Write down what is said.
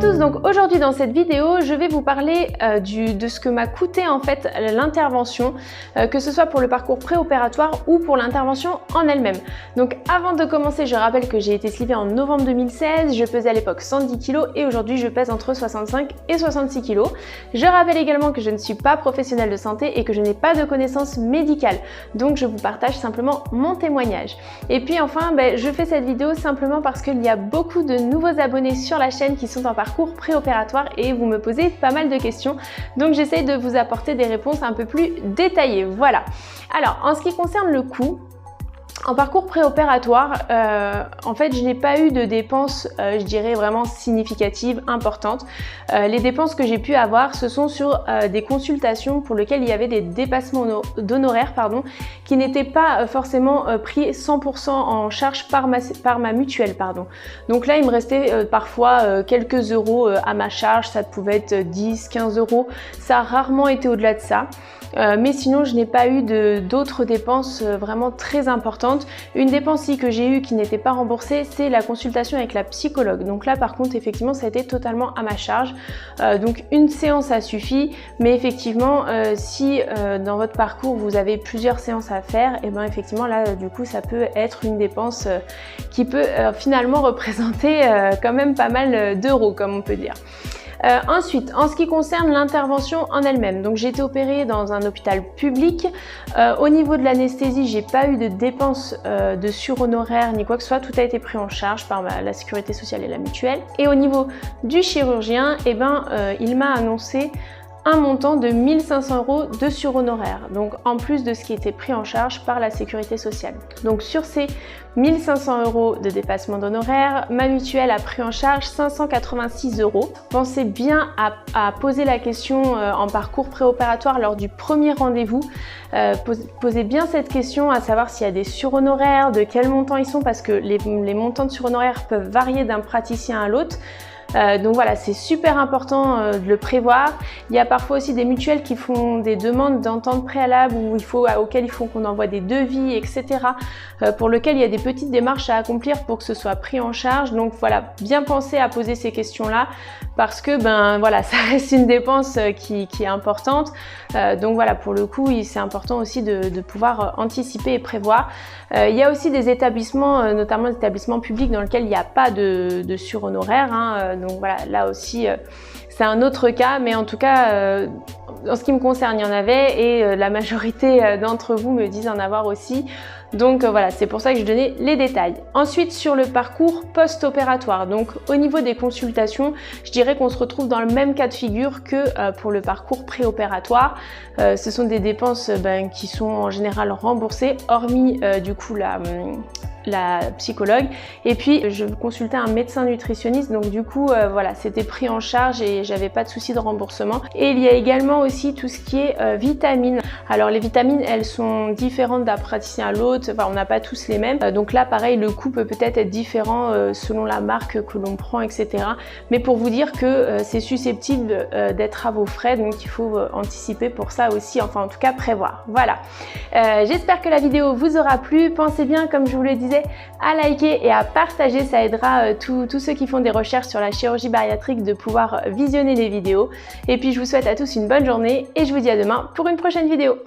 tous, donc aujourd'hui dans cette vidéo, je vais vous parler de ce que m'a coûté en fait l'intervention, que ce soit pour le parcours préopératoire ou pour l'intervention en elle-même. Donc avant de commencer, je rappelle que j'ai été slivée en novembre 2016, je pesais à l'époque 110 kg et aujourd'hui je pèse entre 65 et 66 kg. Je rappelle également que je ne suis pas professionnelle de santé et que je n'ai pas de connaissances médicales, donc je vous partage simplement mon témoignage. Et puis enfin, je fais cette vidéo simplement parce qu'il y a beaucoup de nouveaux abonnés sur la chaîne qui sont en parcours préopératoire et vous me posez pas mal de questions, donc j'essaye de vous apporter des réponses un peu plus détaillées. Voilà. Alors en ce qui concerne le coût, en parcours préopératoire, en fait, je n'ai pas eu de dépenses, je dirais vraiment significatives, importantes. Les dépenses que j'ai pu avoir, ce sont sur des consultations pour lesquelles il y avait des dépassements d'honoraires, qui n'étaient pas forcément pris 100% en charge par ma mutuelle, Donc là, il me restait parfois quelques euros à ma charge, ça pouvait être 10, 15 euros. Ça a rarement été au-delà de ça. Mais sinon, je n'ai pas eu d'autres dépenses vraiment très importantes. Une dépense que j'ai eue qui n'était pas remboursée, c'est la consultation avec la psychologue. Donc là, par contre, effectivement, ça a été totalement à ma charge. Donc une séance, ça suffit. Mais effectivement, si dans votre parcours, vous avez plusieurs séances à faire, et bien effectivement, là, du coup, ça peut être une dépense qui peut finalement représenter quand même pas mal d'euros, comme on peut dire. Ensuite, en ce qui concerne l'intervention en elle-même, donc j'ai été opérée dans un hôpital public. Au niveau de l'anesthésie, j'ai pas eu de dépenses de surhonoraires ni quoi que ce soit, tout a été pris en charge par la sécurité sociale et la mutuelle. Et au niveau du chirurgien, il m'a annoncé un montant de 1500 € de surhonoraires, donc en plus de ce qui était pris en charge par la sécurité sociale. Donc sur ces 1500 € de dépassement d'honoraires, ma mutuelle a pris en charge 586 €. Pensez bien à poser la question en parcours préopératoire lors du premier rendez-vous. Posez bien cette question, à savoir s'il y a des surhonoraires, de quel montant ils sont, parce que les montants de surhonoraires peuvent varier d'un praticien à l'autre. Donc voilà, c'est super important de le prévoir. Il y a parfois aussi des mutuelles qui font des demandes d'entente préalable auxquelles il faut qu'on envoie des devis, etc. Pour lequel il y a des petites démarches à accomplir pour que ce soit pris en charge. Donc voilà, bien penser à poser ces questions-là parce que voilà, ça reste une dépense qui est importante. Donc voilà, pour le coup, c'est important aussi de pouvoir anticiper et prévoir. Il y a aussi des établissements, notamment des établissements publics dans lesquels il n'y a pas de surhonoraires. Donc voilà, là aussi, c'est un autre cas, mais en tout cas, en ce qui me concerne, il y en avait et la majorité d'entre vous me disent en avoir aussi. Donc voilà, c'est pour ça que je donnais les détails. Ensuite, sur le parcours post-opératoire, donc au niveau des consultations, je dirais qu'on se retrouve dans le même cas de figure que pour le parcours préopératoire. Ce sont des dépenses qui sont en général remboursées, hormis du coup la psychologue, et puis je consultais un médecin nutritionniste, donc du coup voilà, c'était pris en charge et j'avais pas de souci de remboursement. Et il y a également aussi tout ce qui est vitamines. Alors les vitamines, elles sont différentes d'un praticien à l'autre, enfin on n'a pas tous les mêmes, donc là pareil, le coût peut peut-être être différent selon la marque que l'on prend, etc. Mais pour vous dire que c'est susceptible d'être à vos frais, donc il faut anticiper pour ça aussi, enfin en tout cas prévoir. Voilà, j'espère que la vidéo vous aura plu. Pensez bien, comme je vous le disais, à liker et à partager, ça aidera tous ceux qui font des recherches sur la chirurgie bariatrique de pouvoir visionner les vidéos. Et puis je vous souhaite à tous une bonne journée et je vous dis à demain pour une prochaine vidéo.